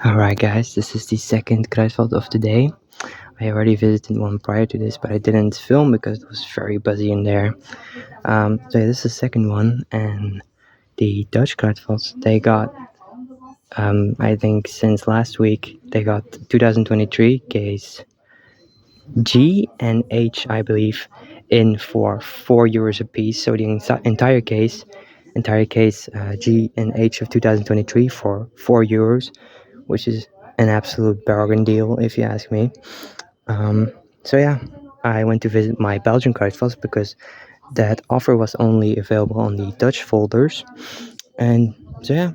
Alright guys, this is the second Kruisveld of the day. I already visited one prior to this, but I didn't film because it was very busy in there. So yeah, this is the second one, and the Dutch Kruisvelds, they got, I think since last week, they got 2023 case G and H, I believe, in for €4 a piece. So the entire case G and H of 2023 for €4, which is an absolute bargain deal if you ask me. So yeah, I went to visit my Belgian Kruidvals because that offer was only available on the Dutch folders. And so yeah,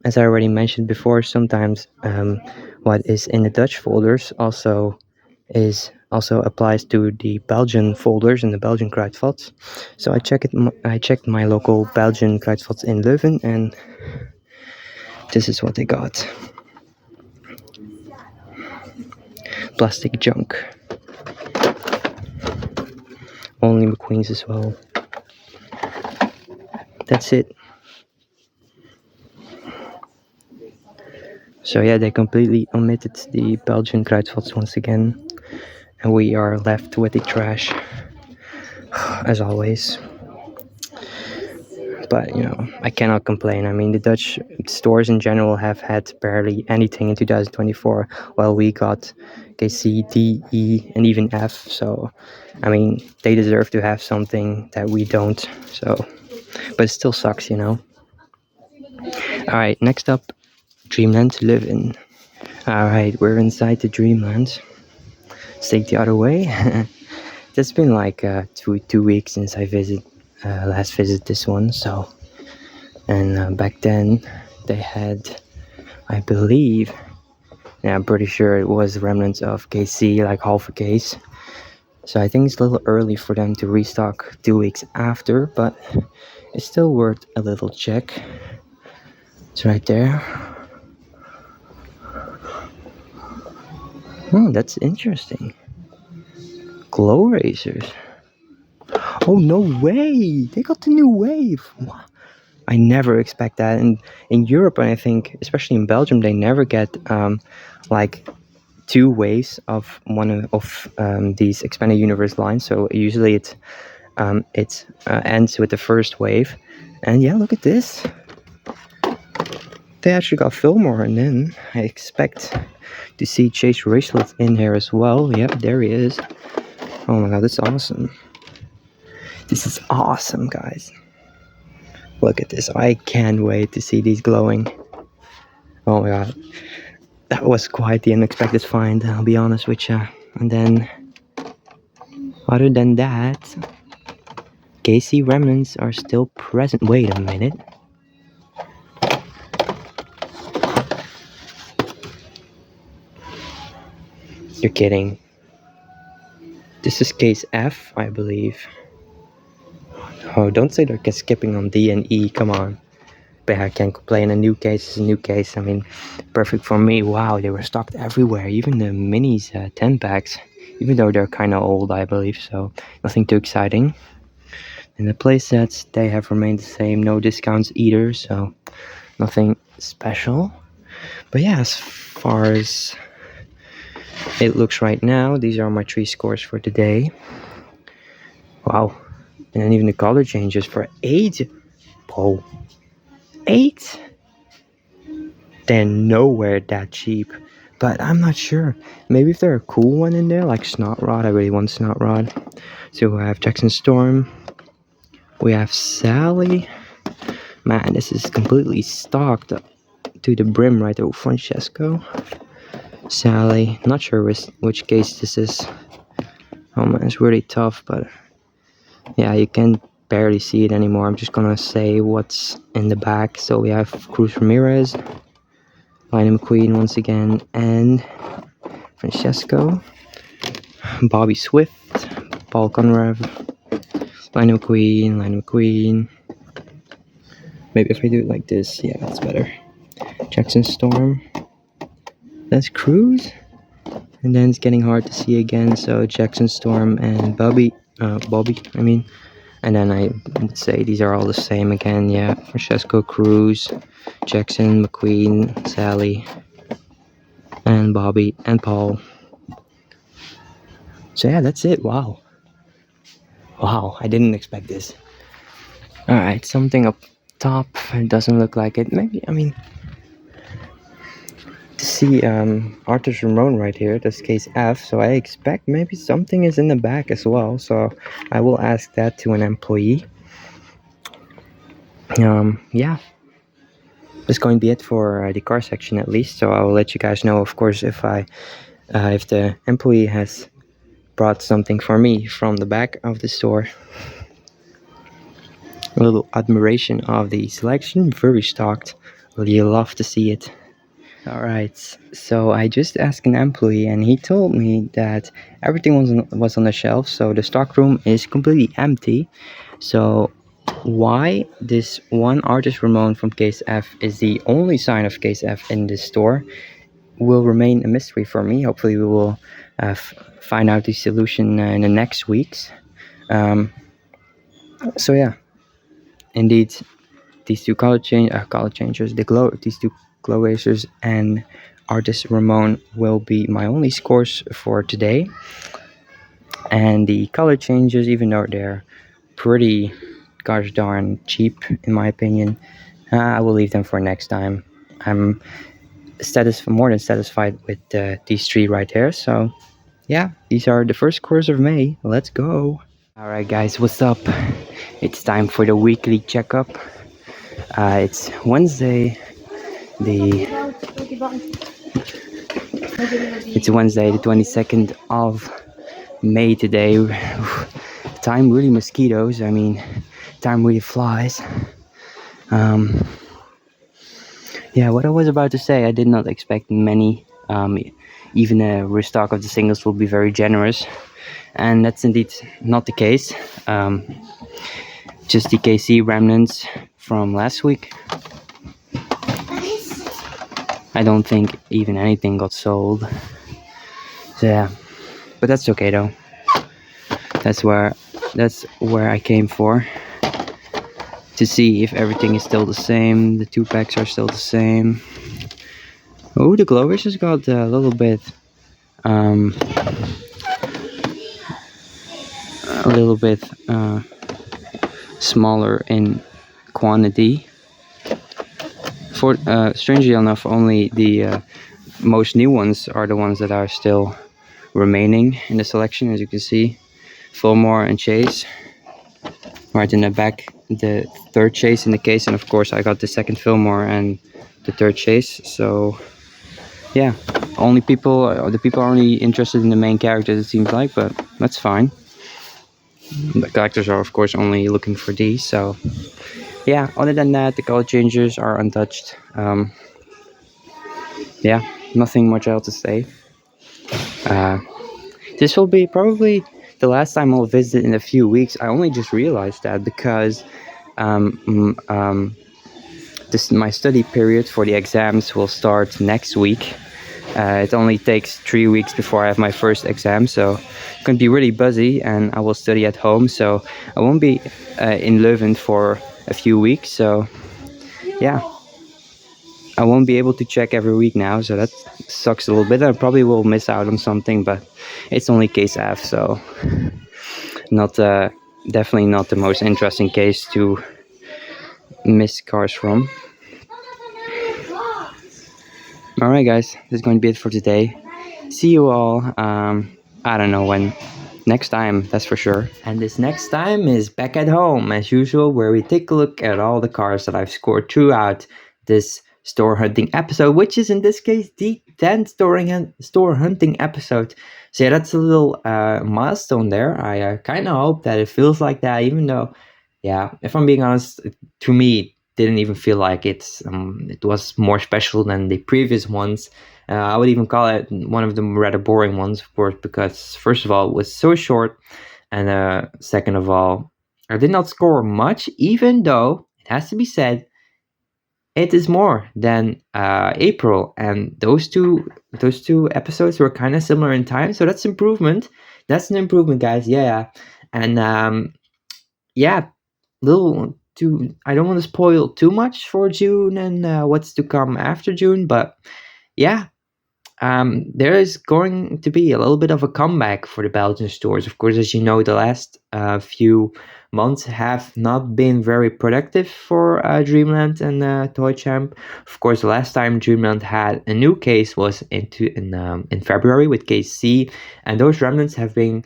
as I already mentioned before, sometimes what is in the Dutch folders also applies to the Belgian folders and the Belgian Kruidvals. So I checked my local Belgian Kruidvals in Leuven, and this is what they got. Plastic junk. Only McQueen's as well. That's it. So yeah, they completely omitted the Belgian Kruidvals once again, and we are left with the trash, as always. But I cannot complain. I mean, the Dutch stores in general have had barely anything in 2024, while we got KC, D, E, and even F. So, I mean, they deserve to have something that we don't. So, but it still sucks. Alright, next up, Dreamland to live in. Alright, we're inside the Dreamland. Let's take the other way. It's been like 2 weeks since I last visited this one. So, and back then they had, I believe, yeah, I'm pretty sure it was remnants of KC, like half a case. So I think it's a little early for them to restock 2 weeks after, but it's still worth a little check. It's right there. Oh, that's interesting. Glow racers. Oh, no way! They got the new wave! What? I never expect that. And in Europe, and I think especially in Belgium, they never get like two waves of one of these expanded universe lines. So usually it ends with the first wave. And yeah, look at this. They actually got Fillmore, and then I expect to see Chase Racelet in here as well. Yep, there he is. Oh my god, that's awesome. This is awesome, guys. Look at this. I can't wait to see these glowing. Oh my god. That was quite the unexpected find, I'll be honest with you. And then, other than that, KC remnants are still present. Wait a minute. You're kidding. This is case F, I believe. Oh, don't say they're skipping on D and E, come on. But I can't complain, a new case is a new case. I mean, perfect for me. Wow, they were stocked everywhere, even the minis 10 packs, even though they're kind of old, I believe, so nothing too exciting. And the playsets, they have remained the same, no discounts either, so nothing special. But yeah, as far as it looks right now, these are my 3 scores for today. Wow. And then even the color changes for 8. Whoa. 8? They're nowhere that cheap. But I'm not sure. Maybe if there's a cool one in there, like Snot Rod. I really want Snot Rod. So we have Jackson Storm. We have Sally. Man, this is completely stocked up to the brim right there. Francesco. Sally. Not sure which case this is. Oh man, it's really tough, but yeah, you can barely see it anymore. I'm just gonna say what's in the back. So we have Cruz Ramirez, Lightning McQueen once again, and Francesco, Bobby Swift, Paul Conrav, Lightning McQueen. Maybe if I do it like this, yeah, that's better. Jackson Storm. That's Cruz. And then it's getting hard to see again, so Jackson Storm and Bobby, I mean. And then I would say these are all the same again, yeah. Francesco, Cruz, Jackson, McQueen, Sally. and Bobby and Paul. So yeah, that's it. Wow, I didn't expect this. All right, something up top. It doesn't look like it. Maybe, I mean, to see Arthur's Ramon right here. That's case F. So I expect maybe something is in the back as well. So I will ask that to an employee. Yeah, that's going to be it for the car section at least. So I will let you guys know, of course, if the employee has brought something for me from the back of the store. A little admiration of the selection, very stocked. Really love to see it. Alright, so I just asked an employee and he told me that everything was on the shelf, so the stock room is completely empty. So why this one Artist Ramon from Case F is the only sign of Case F in this store will remain a mystery for me. Hopefully we will find out the solution in the next weeks. So yeah, indeed, these two color changers, these two glow racers and Artist Ramon will be my only scores for today. And the color changes, even though they're pretty gosh darn cheap in my opinion, I will leave them for next time. I'm more than satisfied with these three right here. So yeah, these are the first scores of May. Let's go. Alright guys, what's up? It's time for the weekly checkup. It's Wednesday, it's Wednesday the 22nd of May today. Time really mosquitoes, I mean, time really flies. Yeah, what I was about to say, I did not expect many. Even a restock of the singles will be very generous, and that's indeed not the case. Just the KC remnants from last week. I don't think even anything got sold. So yeah, but that's okay though. That's where I came for, to see if everything is still the same. The 2-packs are still the same. Oh, the glowers has got a little bit smaller in quantity. For strangely enough, only the most new ones are the ones that are still remaining in the selection, as you can see. Fillmore and Chase right in the back, the third Chase in the case, and of course I got the second Fillmore and the third Chase. So yeah, the people are only interested in the main characters, it seems like, but that's fine. The collectors are of course only looking for these. So yeah, other than that, the color changers are untouched. Yeah, nothing much else to say. This will be probably the last time I'll visit in a few weeks. I only just realized that because my study period for the exams will start next week. It only takes 3 weeks before I have my first exam, so it's going to be really busy, and I will study at home, so I won't be in Leuven for a few weeks. So yeah, I won't be able to check every week now, so that sucks a little bit. I probably will miss out on something, but it's only case F, so not definitely not the most interesting case to miss cars from. Alright guys, this is going to be it for today. See you all, I don't know when, next time, that's for sure. And this next time is back at home, as usual, where we take a look at all the cars that I've scored throughout this store hunting episode, which is in this case the 10th store hunting episode. So yeah, that's a little milestone there. I kind of hope that it feels like that, even though, yeah, if I'm being honest, to me, didn't even feel like it was more special than the previous ones. I would even call it one of the rather boring ones, of course, because first of all, it was so short, and second of all, I did not score much, even though it has to be said, it is more than April, and those two episodes were kind of similar in time, so that's improvement. That's an improvement, guys. Yeah, and yeah, I don't want to spoil too much for June and what's to come after June, but yeah, there is going to be a little bit of a comeback for the Belgian stores. Of course, as you know, the last few months have not been very productive for Dreamland and Toy Champ. Of course, the last time Dreamland had a new case was in February with case C, and those remnants have been,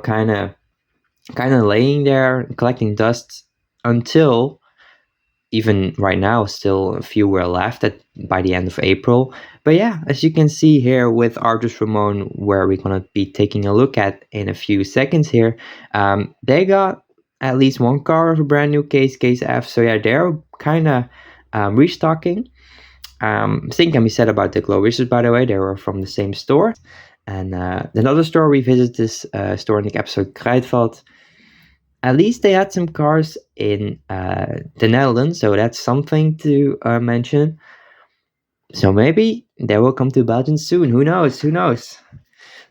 kind of laying there collecting dust until even right now, still a few were left by the end of April. But yeah, as you can see here with Artus Ramon, where we're gonna be taking a look at in a few seconds here, they got at least one car of a brand new case F. So yeah, they're kind of restocking. Same can be said about the Glow Wizards, by the way. They were from the same store. And another store we visited, this store in the episode Kruidvat. At least they had some cars in the Netherlands, so that's something to mention. So maybe they will come to Belgium soon. Who knows? Who knows?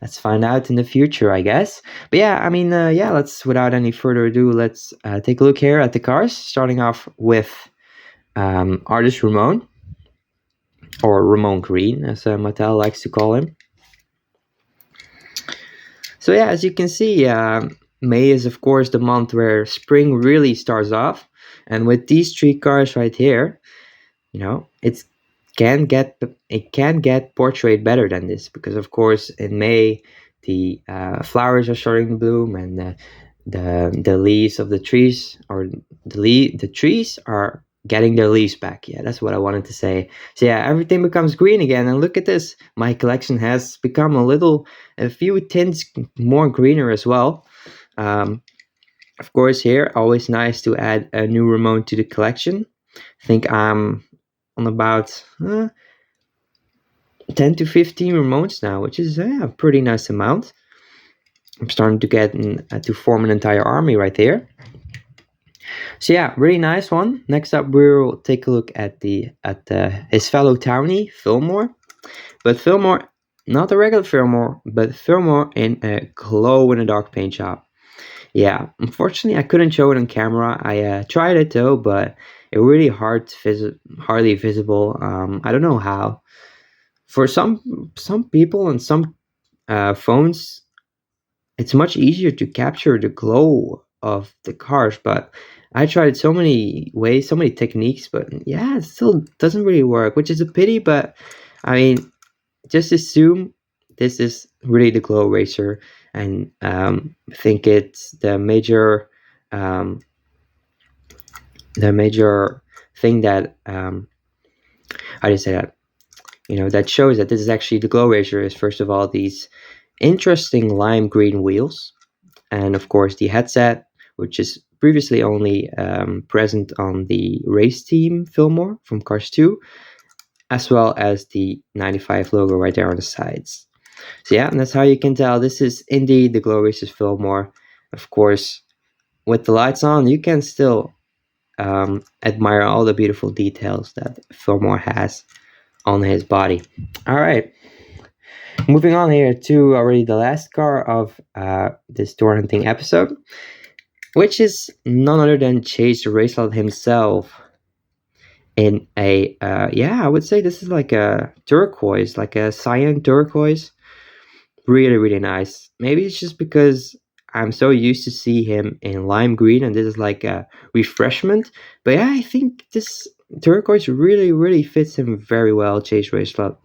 Let's find out in the future, I guess. But yeah, I mean, let's, without any further ado, let's take a look here at the cars, starting off with Artist Ramon, or Ramon Green, as Mattel likes to call him. So yeah, as you can see, May is of course the month where spring really starts off, and with these three cars right here, it can get portrayed better than this, because of course in May the flowers are starting to bloom, and the leaves of the trees, or the trees are getting their leaves back. Yeah, that's what I wanted to say. So yeah, everything becomes green again, and look at this. My collection has become a few tints more greener as well. Of course, here, always nice to add a new Ramon to the collection. I think I'm on about 10 to 15 Ramones now, which is a pretty nice amount. I'm starting to get to form an entire army right there. So yeah, really nice one. Next up, we'll take a look at his fellow townie, Fillmore. But Fillmore, not a regular Fillmore, but Fillmore in a glow-in-the-dark paint job. Yeah, unfortunately, I couldn't show it on camera. I tried it though, but it really hardly visible. I don't know how. For some people and some phones, it's much easier to capture the glow of the cars, but I tried so many ways, so many techniques, but yeah, it still doesn't really work, which is a pity. But I mean, just assume this is really the glow racer, and think it's the major thing that how do you say that, that shows that this is actually the glow racer, is first of all these interesting lime green wheels, and of course the headset, which is previously only present on the race team Fillmore from Cars 2, as well as the 95 logo right there on the sides. So yeah, and that's how you can tell this is indeed the Glow Racers Fillmore. Of course, with the lights on, you can still admire all the beautiful details that Fillmore has on his body. All right, moving on here to already the last car of this door hunting episode, which is none other than Chase Racelot himself, in a I would say this is like a turquoise, like a cyan turquoise. Really, really nice. Maybe it's just because I'm so used to see him in lime green, and this is like a refreshment. But yeah, I think this turquoise really, really fits him very well, Chase Racelot.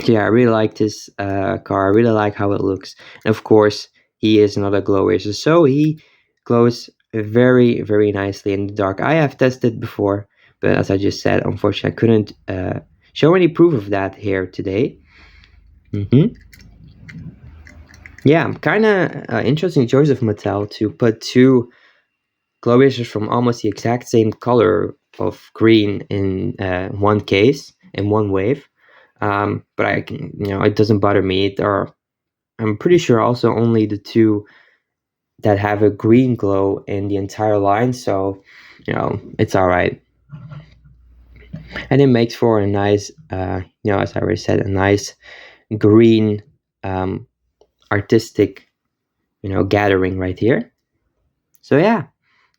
Yeah, I really like this car. I really like how it looks. And of course, he is another glow racer, so he glows very, very nicely in the dark. I have tested before, but as I just said, unfortunately, I couldn't show any proof of that here today. Yeah, kind of interesting choice of Mattel to put two glow racers from almost the exact same color of green in one case, in one wave. But I can, it doesn't bother me. I'm pretty sure also only the two that have a green glow in the entire line, so it's all right. And it makes for a nice, as I already said, a nice green artistic, gathering right here. So yeah,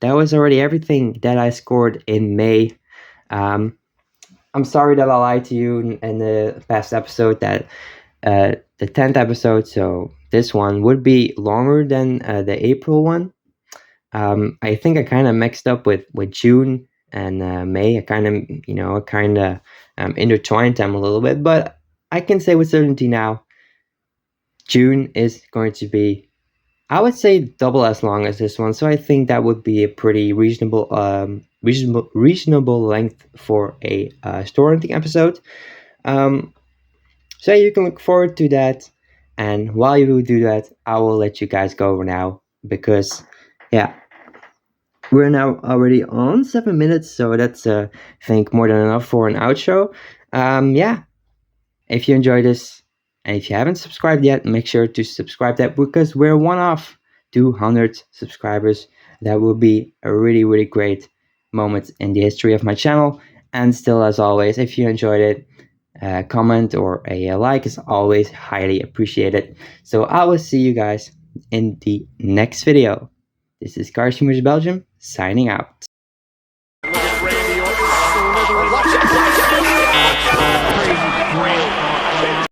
that was already everything that I scored in May. I'm sorry that I lied to you in the past episode that the 10th episode, so this one would be longer than the April one. I think I kind of mixed up with June and May. I kind of, intertwined them a little bit, but I can say with certainty now, June is going to be, I would say, double as long as this one. So I think that would be a pretty reasonable length for a store hunting episode. So you can look forward to that. And while you do that, I will let you guys go now because, yeah, we're now already on 7 minutes, so that's I think more than enough for an outro. Yeah, if you enjoyed this and if you haven't subscribed yet, make sure to subscribe that because we're one off 200 subscribers. That will be a really great moment in the history of my channel. And still, as always, if you enjoyed it, a comment or a like is always highly appreciated. So I will see you guys in the next video. This is Carshimers Belgium signing out. Look at Randy Orton. Watch it.